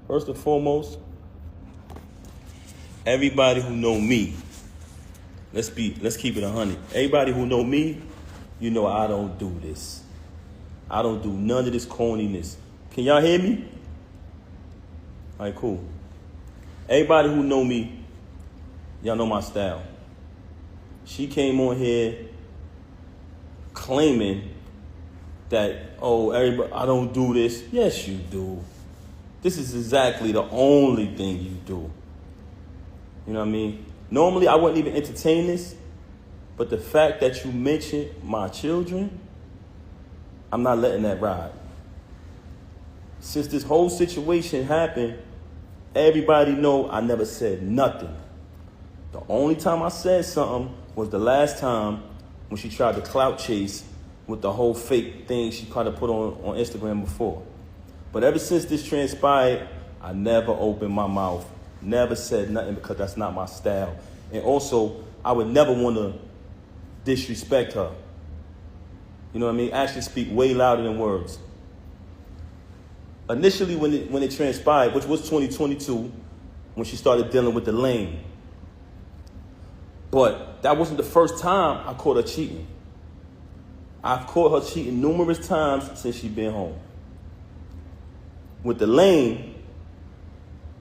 First and foremost, everybody who know me, let's keep it 100. Everybody who know me, you know I don't do this. I don't do none of this corniness. Can y'all hear me? All right, cool. Everybody who know me, y'all know my style. She came on here claiming that, oh, everybody, I don't do this. Yes, you do. This is exactly the only thing you do. You know what I mean? Normally, I wouldn't even entertain this, but the fact that you mentioned my children, I'm not letting that ride. Since this whole situation happened, everybody know I never said nothing. The only time I said something was the last time when she tried to clout chase with the whole fake thing she tried to put on Instagram before. But ever since this transpired, I never opened my mouth, never said nothing because that's not my style. And also, I would never want to disrespect her. You know what I mean? Actions speak way louder than words. Initially, when it transpired, which was 2022, when she started dealing with the lane. But that wasn't the first time I caught her cheating. I've caught her cheating numerous times since she's been home. With the lane,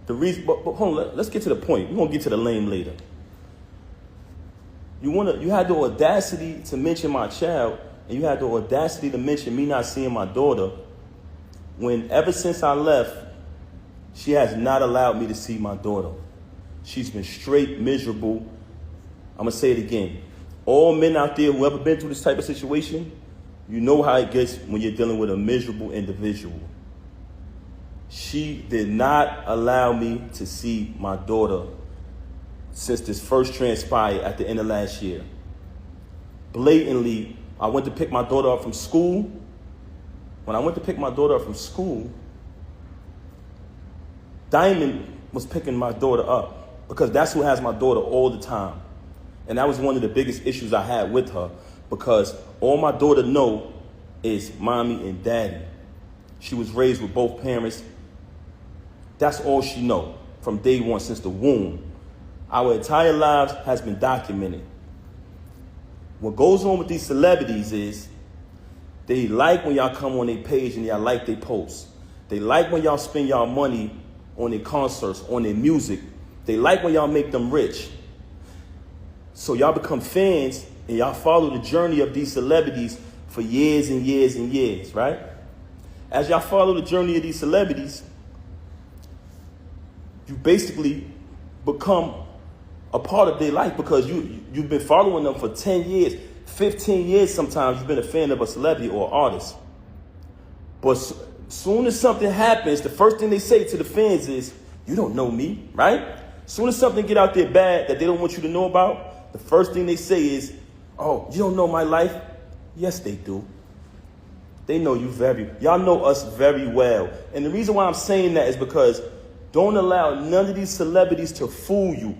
the reason, but hold on, let's get to the point. We're gonna get to the lane later. You had the audacity to mention my child, and you had the audacity to mention me not seeing my daughter, when ever since I left, she has not allowed me to see my daughter. She's been straight miserable. I'm gonna say it again. All men out there who ever been through this type of situation, you know how it gets when you're dealing with a miserable individual. She did not allow me to see my daughter since this first transpired at the end of last year. Blatantly, I went to pick my daughter up from school. When I went to pick my daughter up from school, Diamond was picking my daughter up because that's who has my daughter all the time. And that was one of the biggest issues I had with her, because all my daughter know is mommy and daddy. She was raised with both parents. That's all she know from day one, since the womb. Our entire lives has been documented. What goes on with these celebrities is they like when y'all come on their page and y'all like their posts. They like when y'all spend y'all money on their concerts, on their music. They like when y'all make them rich. So y'all become fans and y'all follow the journey of these celebrities for years and years and years, right? As y'all follow the journey of these celebrities, you basically become a part of their life, because you've been following them for 10 years, 15 years sometimes. You've been a fan of a celebrity or artist. But soon as something happens, the first thing they say to the fans is, you don't know me, right? Soon as something get out there bad that they don't want you to know about, the first thing they say is, oh, you don't know my life? Yes, they do. They know you y'all know us very well. And the reason why I'm saying that is because don't allow none of these celebrities to fool you.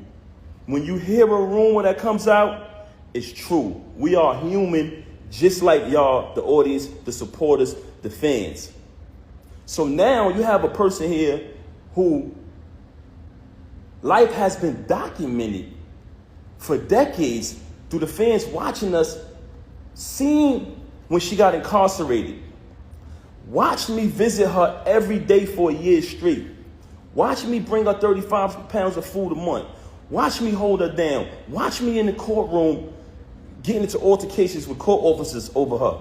When you hear a rumor that comes out, it's true. We are human, just like y'all, the audience, the supporters, the fans. So now you have a person here who life has been documented for decades through the fans watching us, seeing when she got incarcerated. Watch me visit her every day for a year straight. Watch me bring her 35 pounds of food a month. Watch me hold her down. Watch me in the courtroom getting into altercations with court officers over her.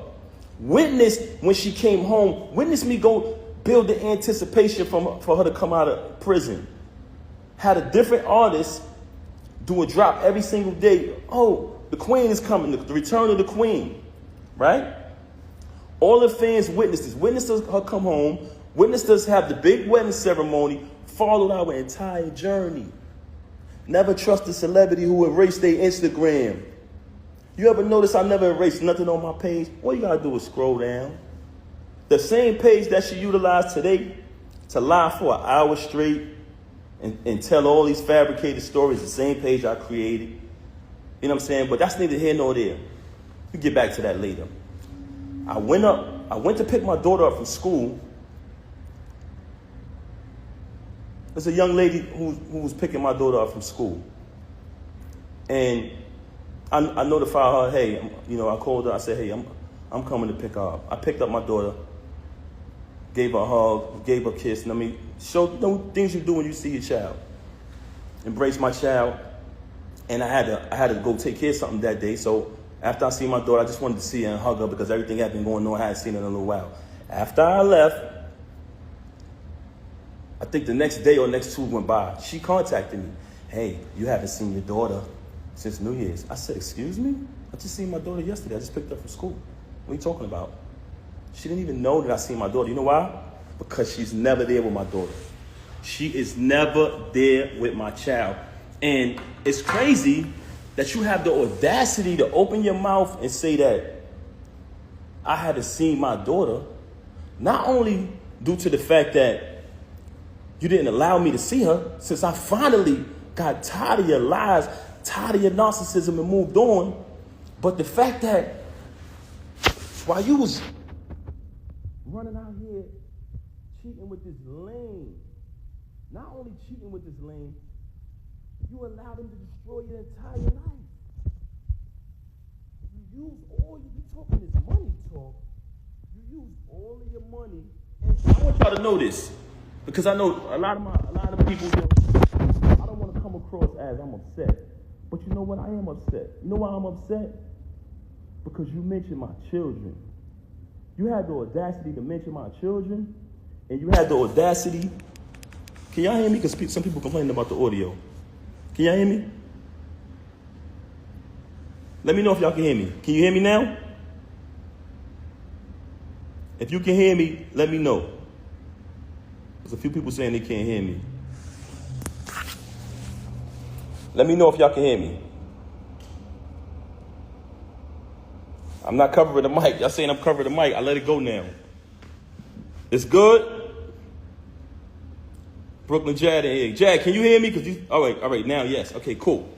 Witness when she came home. Witness me go build the anticipation for her to come out of prison. Had a different artist do a drop every single day. Oh, the queen is coming, the return of the queen, right? All the fans witnessed this. Witnessed her come home. Witnessed us have the big wedding ceremony. Followed our entire journey. Never trust a celebrity who erased their Instagram. You ever notice I never erased nothing on my page? All you gotta do is scroll down. The same page that she utilized today to lie for an hour straight and tell all these fabricated stories, the same page I created. You know what I'm saying? But that's neither here nor there. We get back to that later. I went to pick my daughter up from school. There's a young lady who was picking my daughter up from school. And I notified her, hey, I called her, I said, hey, I'm coming to pick her up. I picked up my daughter, gave her a hug, gave her a kiss, and show things you do when you see your child. Embrace my child. And I had to go take care of something that day. So after I seen my daughter, I just wanted to see her and hug her because everything had been going on. I hadn't seen her in a little while. After I left, I think the next day or next 2 went by. She contacted me. Hey, you haven't seen your daughter since New Year's. I said, excuse me? I just seen my daughter yesterday. I just picked her up from school. What are you talking about? She didn't even know that I seen my daughter. You know why? Because she's never there with my daughter. She is never there with my child. And it's crazy that you have the audacity to open your mouth and say that I haven't seen my daughter, not only due to the fact that you didn't allow me to see her, since I finally got tired of your lies, tired of your narcissism and moved on, but the fact that while you was running out here cheating with this lame, not only cheating with this lame, you allowed him to destroy your entire life. You use all you talking this money talk. You use all of your money, and I want y'all to know this, because I know a lot of people. I don't want to come across as I'm upset, but you know what? I am upset. You know why I'm upset? Because you mentioned my children. You had the audacity to mention my children, and you had the audacity. Can y'all hear me? Because some people complaining about the audio. Can y'all hear me? Let me know if y'all can hear me. Can you hear me now? If you can hear me, let me know. There's a few people saying they can't hear me. Let me know if y'all can hear me. I'm not covering the mic. Y'all saying I'm covering the mic. I let it go now. It's good? Brooklyn Jad in here. Jad, can you hear me? All right, now, yes. Okay, cool.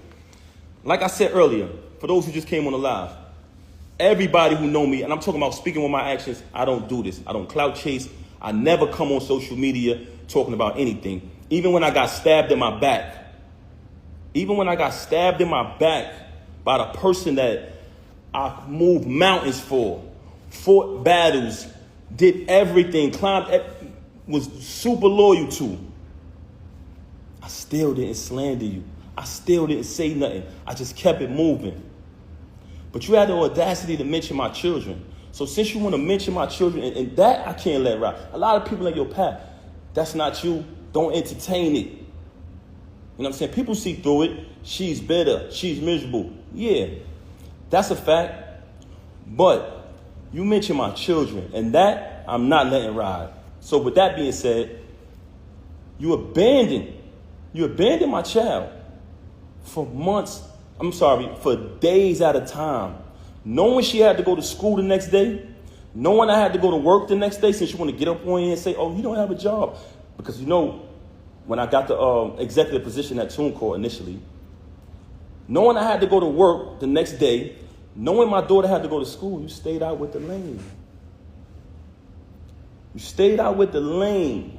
Like I said earlier, for those who just came on the live, everybody who know me, and I'm talking about speaking with my actions, I don't do this. I don't clout chase. I never come on social media talking about anything. Even when I got stabbed in my back. Even when I got stabbed in my back by the person that I moved mountains for, fought battles, did everything, was super loyal to, I still didn't slander you. I still didn't say nothing. I just kept it moving. But you had the audacity to mention my children. So since you want to mention my children, and that I can't let ride. A lot of people like, yo, Pat, that's not you. Don't entertain it. You know what I'm saying? People see through it. She's bitter. She's miserable. Yeah, that's a fact. But you mentioned my children, and that I'm not letting ride. So with that being said, you abandoned my child for months. For days at a time. Knowing she had to go to school the next day, knowing I had to go to work the next day, since you want to get up on here and say, oh, you don't have a job. Because when I got the executive position at TuneCore initially, knowing I had to go to work the next day, knowing my daughter had to go to school, you stayed out with the lane. You stayed out with the lane.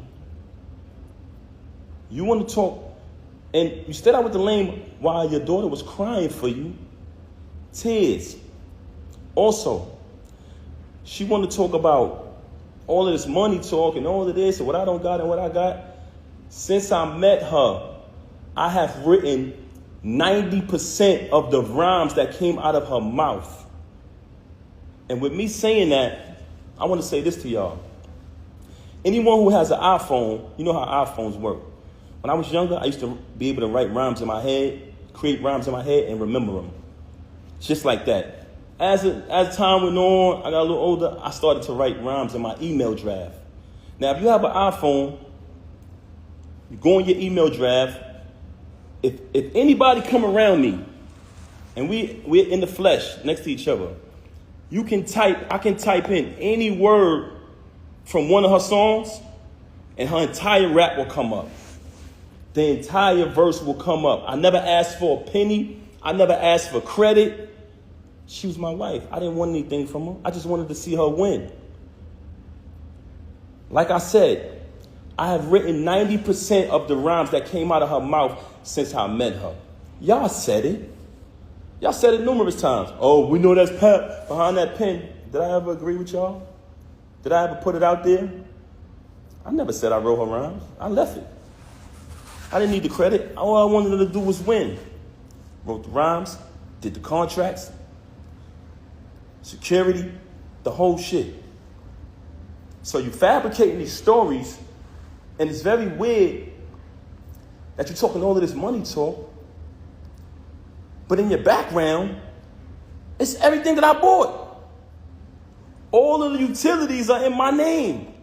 You want to talk, and you stayed out with the lane while your daughter was crying for you. Tears. Also, she wanted to talk about all of this money talk and all of this and what I don't got and what I got. Since I met her, I have written 90% of the rhymes that came out of her mouth. And with me saying that, I want to say this to y'all. Anyone who has an iPhone, you know how iPhones work. When I was younger, I used to be able to write rhymes in my head, create rhymes in my head, and remember them. Just like that. As time went on, I got a little older, I started to write rhymes in my email draft. Now, if you have an iPhone, you go in your email draft. If anybody come around me, and we're in the flesh next to each other, I can type in any word from one of her songs, and her entire rap will come up. The entire verse will come up. I never asked for a penny. I never asked for credit. She was my wife. I didn't want anything from her. I just wanted to see her win. Like I said, I have written 90% of the rhymes that came out of her mouth since I met her. Y'all said it. Y'all said it numerous times. Oh, we know that's Pap behind that pen. Did I ever agree with y'all? Did I ever put it out there? I never said I wrote her rhymes. I left it. I didn't need the credit. All I wanted her to do was win. Wrote the rhymes, did the contracts, security, the whole shit. So you fabricating these stories, and it's very weird that you're talking all of this money talk, but in your background, it's everything that I bought. All of the utilities are in my name.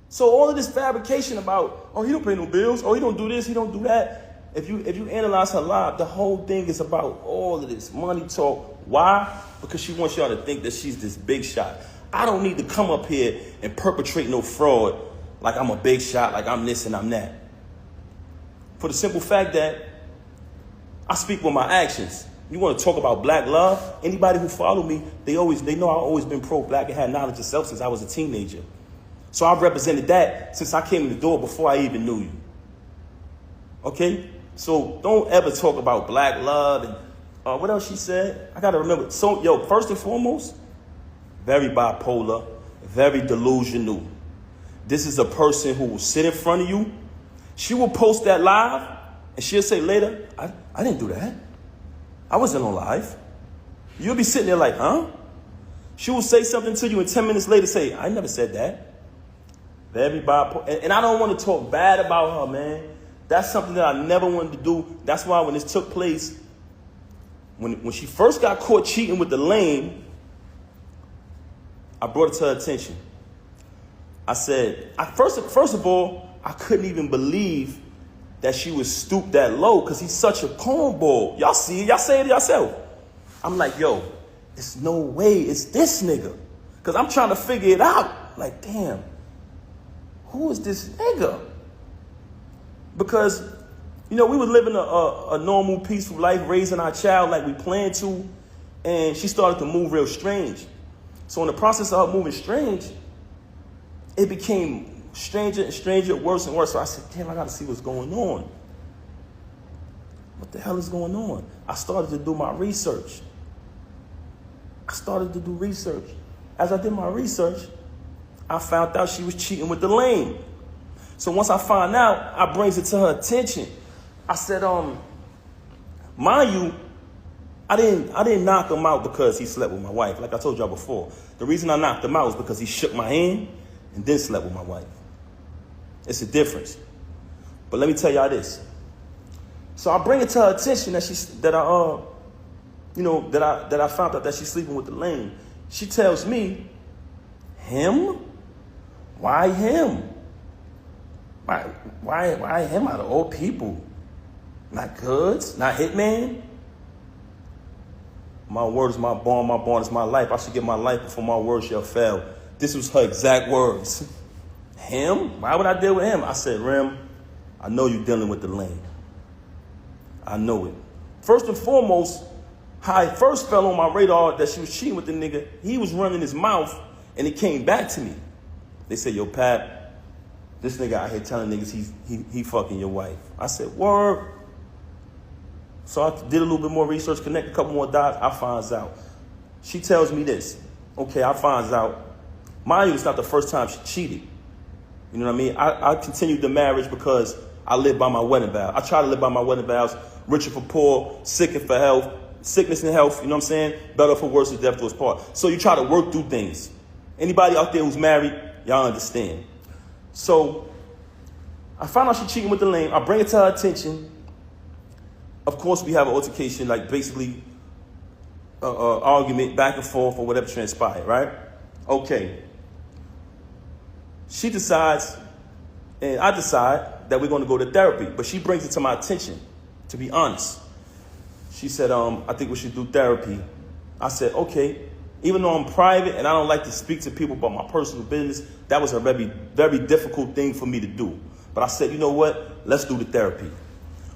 So all of this fabrication about, oh, he don't pay no bills, oh, he don't do this, he don't do that. If you analyze her live, the whole thing is about all of this money talk. Why? Because she wants y'all to think that she's this big shot. I don't need to come up here and perpetrate no fraud like I'm a big shot, like I'm this and I'm that. For the simple fact that I speak with my actions. You want to talk about black love? Anybody who follow me, they know I've always been pro-black and had knowledge of self since I was a teenager. So I've represented that since I came in the door before I even knew you. Okay? So don't ever talk about black love and what else she said? I got to remember. So, first and foremost, very bipolar, very delusional. This is a person who will sit in front of you. She will post that live and she'll say later, I didn't do that. I wasn't on live. You'll be sitting there like, huh? She will say something to you and 10 minutes later say, I never said that. Very bipolar. And I don't want to talk bad about her, man. That's something that I never wanted to do. That's why when this took place, when she first got caught cheating with the lame, I brought it to her attention. I said, first of all, I couldn't even believe that she would stoop that low because he's such a cornball. Y'all see it. Y'all say it yourself. I'm like, yo, it's no way it's this nigga. Because I'm trying to figure it out. Like, damn, who is this nigga? Because, we were living a normal, peaceful life, raising our child like we planned to, and she started to move real strange. So in the process of her moving strange, it became stranger and stranger, worse and worse. So I said, damn, I got to see what's going on. What the hell is going on? I started to do my research. As I did my research, I found out she was cheating with the lame. So once I find out, I brings it to her attention. I said, mind you, I didn't knock him out because he slept with my wife. Like I told y'all before, the reason I knocked him out was because he shook my hand and then slept with my wife. It's a difference. But let me tell y'all this. So I bring it to her attention that I found out that she's sleeping with the lame. She tells me, him? Why him? Why him out of all people? Not Goods? Not Hitman? My word is my bond is my life. I should give my life before my word shall fail. This was her exact words. Him? Why would I deal with him? I said, Rem, I know you're dealing with the lame. I know it. First and foremost, how it first fell on my radar that she was cheating with the nigga, he was running his mouth and it came back to me. They said, yo, Pat, this nigga out here telling niggas he fucking your wife. I said, word. So I did a little bit more research, connect a couple more dots. I finds out. She tells me this. Okay, I finds out. Mind you, it's not the first time she cheated. You know what I mean? I continued the marriage because I live by my wedding vow. I try to live by my wedding vows. Richer for poor, sick and for health, sickness and health, you know what I'm saying? Better for worse, death do us part. So you try to work through things. Anybody out there who's married, y'all understand. So I found out she's cheating with the lame. I bring it to her attention. Of course, we have an altercation, like basically argument back and forth or whatever transpired, right? Okay. She decides, and I decide that we're going to go to therapy. But she brings it to my attention, to be honest. She said, I think we should do therapy. I said, okay. Even though I'm private and I don't like to speak to people about my personal business, that was a very, very difficult thing for me to do. But I said, you know what? Let's do the therapy.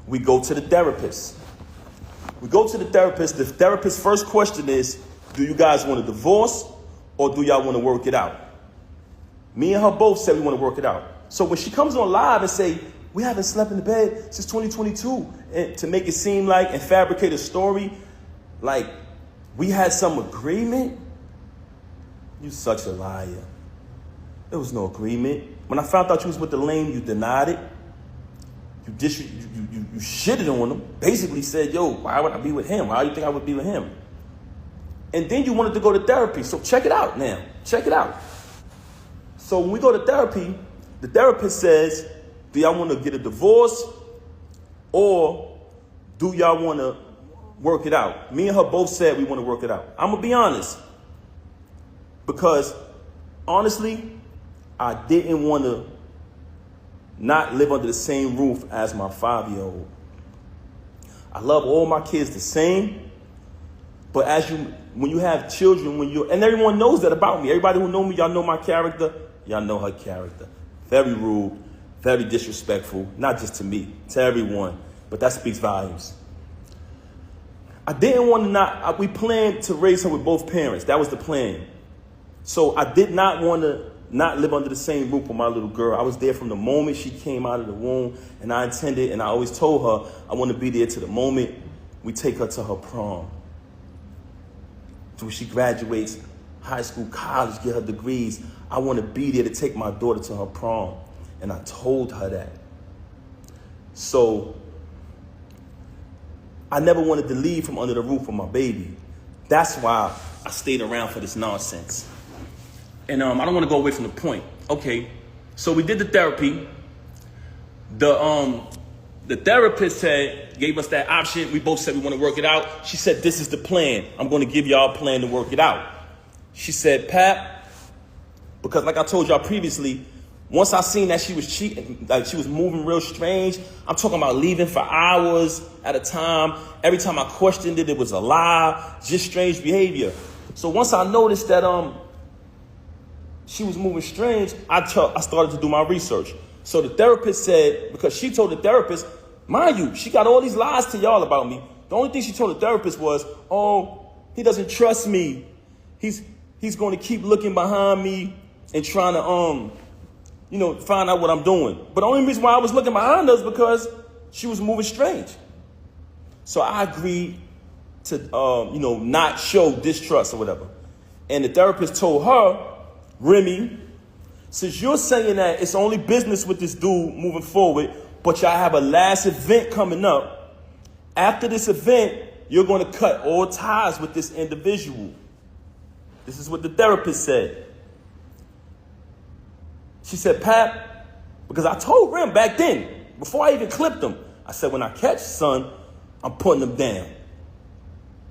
We go to the therapist. The therapist's first question is, do you guys want a divorce or do y'all want to work it out? Me and her both said we want to work it out. So when she comes on live and say, we haven't slept in the bed since 2022, and to make it seem like and fabricate a story like we had some agreement, you such a liar. There was no agreement. When I found out you was with the lame, you denied it. You shitted on him. Basically said, yo, why would I be with him? Why do you think I would be with him? And then you wanted to go to therapy. So check it out now. Check it out. So when we go to therapy, the therapist says, do y'all want to get a divorce or do y'all want to work it out? Me and her both said we want to work it out. I'm going to be honest. Because honestly, I didn't want to not live under the same roof as my 5-year-old. I love all my kids the same. But when you have children, and everyone knows that about me. Everybody who know me, y'all know my character. Y'all know her character. Very rude, very disrespectful, not just to me, to everyone. But that speaks volumes. I didn't want to we planned to raise her with both parents. That was the plan. So I did not want to not live under the same roof with my little girl. I was there from the moment she came out of the womb, and I intended, and I always told her, I want to be there to the moment we take her to her prom. So when she graduates high school, college, get her degrees, I want to be there to take my daughter to her prom. And I told her that. So I never wanted to leave from under the roof of my baby. That's why I stayed around for this nonsense. And I don't want to go away from the point. Okay, so we did the therapy. The therapist gave us that option. We both said we want to work it out. She said, this is the plan. I'm going to give y'all a plan to work it out. She said, Pap, because like I told y'all previously, once I seen that she was cheating, like she was moving real strange, I'm talking about leaving for hours at a time. Every time I questioned it, it was a lie, just strange behavior. So once I noticed that she was moving strange, I started to do my research. So the therapist said, because she told the therapist, mind you, she got all these lies to y'all about me. The only thing she told the therapist was, oh, he doesn't trust me. He's going to keep looking behind me and trying to, find out what I'm doing. But the only reason why I was looking behind her is because she was moving strange. So I agreed to, not show distrust or whatever. And the therapist told her, Remy, since you're saying that it's only business with this dude moving forward, but y'all have a last event coming up, after this event, you're going to cut all ties with this individual. This is what the therapist said. She said, Pap, because I told Rem back then, before I even clipped him, I said, when I catch son, I'm putting him down.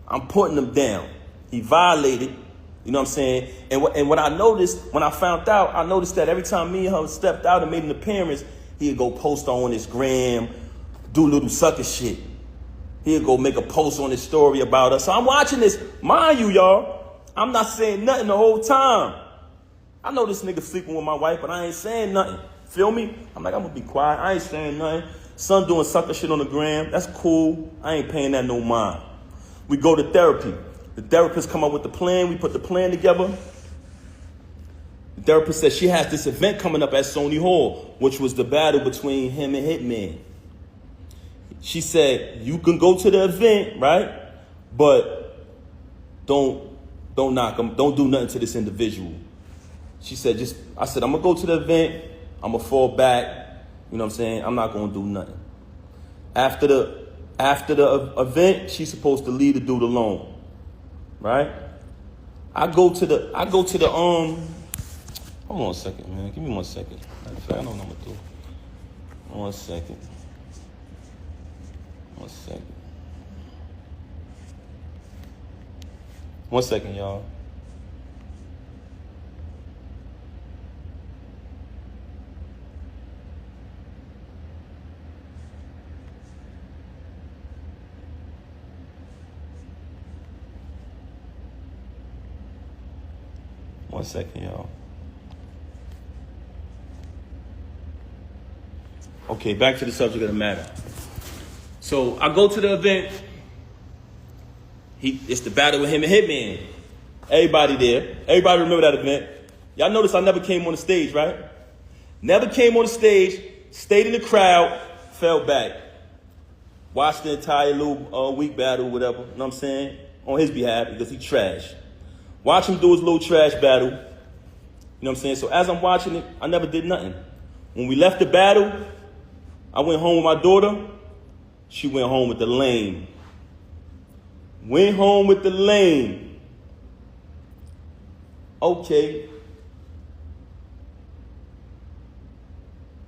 I'm putting him down. He violated, you know what I'm saying? And what I noticed, when I found out, I noticed that every time me and her stepped out and made an appearance, he'd go post on his gram, do little sucker shit. He'd go make a post on his story about us. So I'm watching this. Mind you, y'all, I'm not saying nothing the whole time. I know this nigga sleeping with my wife, but I ain't saying nothing. Feel me? I'm like, I'm gonna be quiet. I ain't saying nothing. Son doing sucker shit on the gram. That's cool. I ain't paying that no mind. We go to therapy. The therapist come up with the plan. We put the plan together. The therapist said she has this event coming up at Sony Hall, which was the battle between him and Hitman. She said, you can go to the event, right? But don't knock him. Don't do nothing to this individual. She said, I said, I'm going to go to the event. I'm going to fall back. You know what I'm saying? I'm not going to do nothing. After the event, she's supposed to leave the dude alone. Right? I go to the hold on a second, man. Give me 1 second. Matter of fact, I know what I'm going to do. 1 second. 1 second. 1 second, y'all. One second, y'all. Okay, back to the subject of the matter. So I go to the event. It's the battle with him and Hitman. Everybody there. Everybody remember that event. Y'all notice I never came on the stage, right? Never came on the stage, stayed in the crowd, fell back. Watched the entire little week battle, whatever, you know what I'm saying? On his behalf, because he trash. Watch him do his little trash battle. You know what I'm saying? So as I'm watching it, I never did nothing. When we left the battle, I went home with my daughter. She went home with the lame. Went home with the lame. Okay.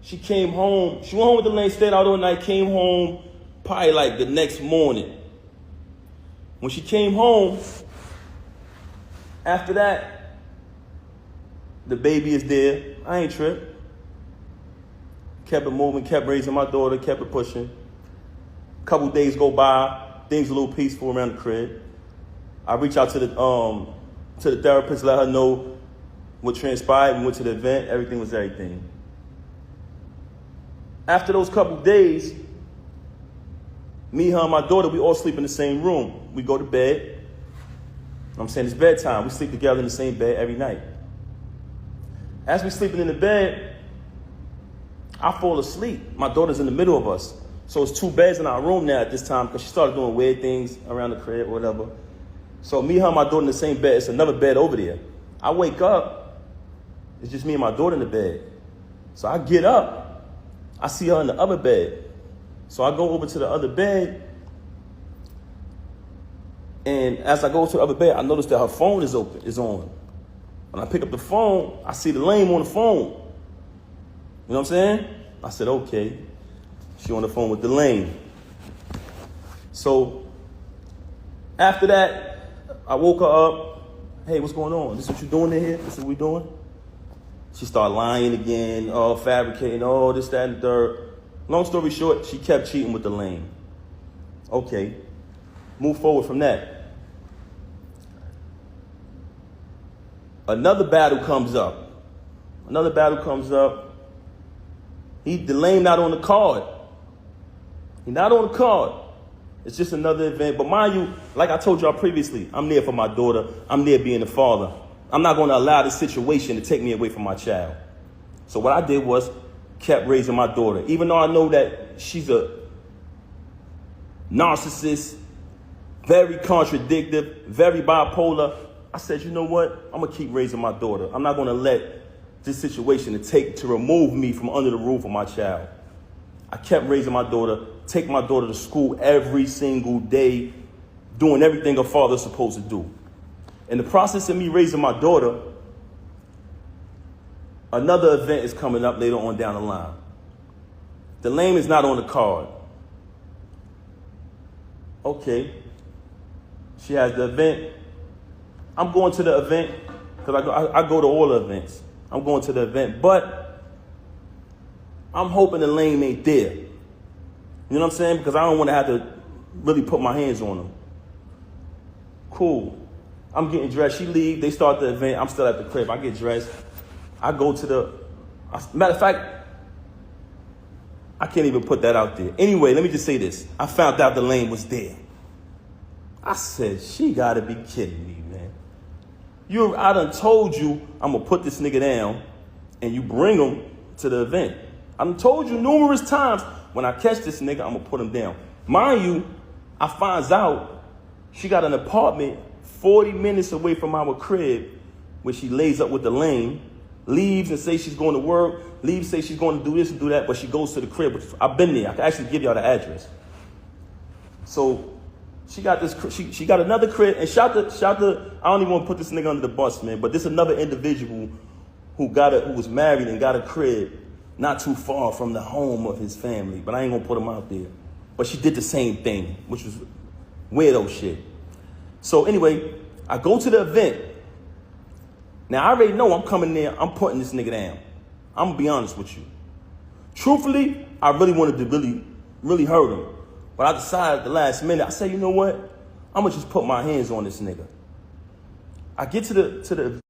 She came home. She went home with the lane, stayed out all night, came home probably like the next morning. When she came home, after that, the baby is there. I ain't tripped. Kept it moving, kept raising my daughter, kept it pushing. A couple days go by, things a little peaceful around the crib. I reach out to the therapist, let her know what transpired. We went to the event, everything was everything. After those couple days, me, her, and my daughter, we all sleep in the same room. We go to bed. You know what I'm saying? It's bedtime. We sleep together in the same bed every night. As we sleeping in the bed, I fall asleep. My daughter's in the middle of us. So it's 2 beds in our room now at this time because she started doing weird things around the crib or whatever. So me, her, and my daughter in the same bed. It's another bed over there. I wake up. It's just me and my daughter in the bed. So I get up. I see her in the other bed. So I go over to the other bed. And as I go to the other bed, I notice that her phone is on. When I pick up the phone, I see the lame on the phone. You know what I'm saying? I said, okay. She on the phone with the lame. So after that, I woke her up. Hey, what's going on? This is what you doing in here? This is what we doing? She started lying again, fabricating, this, that, and the third. Long story short, she kept cheating with the lame. Okay, move forward from that. Another battle comes up. The lame not on the card. He not on the card. It's just another event. But mind you, like I told y'all previously, I'm there for my daughter. I'm there being the father. I'm not going to allow this situation to take me away from my child. So what I did was kept raising my daughter. Even though I know that she's a narcissist, very contradictive, very bipolar, I said, you know what? I'm going to keep raising my daughter. I'm not going to let this situation to remove me from under the roof of my child. I kept raising my daughter, take my daughter to school every single day, doing everything a father's supposed to do. In the process of me raising my daughter, another event is coming up later on down the line. The lame is not on the card. Okay. She has the event. I'm going to the event because I go to all the events. I'm going to the event, but I'm hoping the lame ain't there. You know what I'm saying? Because I don't want to have to really put my hands on him. Cool. I'm getting dressed. She leaves. They start the event. I'm still at the crib. I get dressed. I go to matter of fact, I can't even put that out there. Anyway, let me just say this. I found out the lane was there. I said, she got to be kidding me, man. I done told you I'm going to put this nigga down and you bring him to the event. I done told you numerous times, when I catch this nigga, I'm going to put him down. Mind you, I finds out she got an apartment 40 minutes away from our crib where she lays up with the lame, leaves and says she's going to work, leaves, say she's going to do this and do that, but she goes to the crib. I've been there. I can actually give y'all the address. So she got this. She got another crib, and shout to. I don't even want to put this nigga under the bus, man. But this another individual who was married and got a crib not too far from the home of his family. But I ain't gonna put him out there. But she did the same thing, which was weirdo shit. So anyway, I go to the event. Now, I already know I'm coming there. I'm putting this nigga down. I'm going to be honest with you. Truthfully, I really wanted to really hurt him. But I decided at the last minute, I said, you know what? I'm going to just put my hands on this nigga. I get to the